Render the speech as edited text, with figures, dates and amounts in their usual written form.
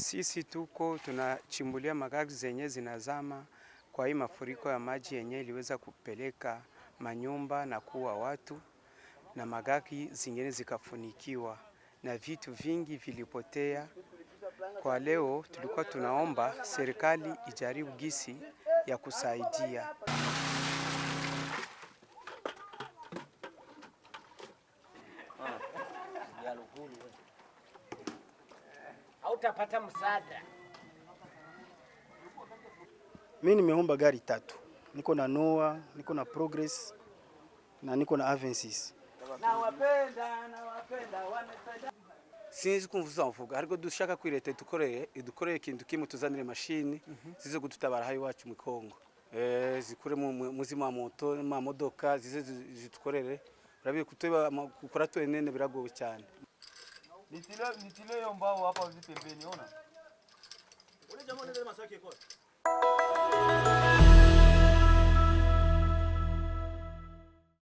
Sisi tuko tunachimbulia magari zenye zinazama kwa hii mafuriko ya maji yenye iliweza kupeleka manyumba na kuwa watu, na magari zingine zikafunikiwa na vitu vingi vilipotea. Kwa leo tulikuwa tunaomba serikali ijaribu gisi ya kusaidia. Hautapata msaada. Mimi nimeomba gari 3. Niko na Noah, niko na Progress na niko na Avensis. Nawapenda wanapenda. Sinzi kumvuza mvuga ariko dushaka kwireta idukoreye ikintu kimwe tuzanire mashini zize gututabara hayi wacu mu Kongo. Zikure mu muzima moto ma modoka zize zitukorere. Urabiye kuteba gukora twenene biragowe cyane. Nitile yo mbao hapa vipi pembeni ona. Ule jamaa ndio masaki kwa.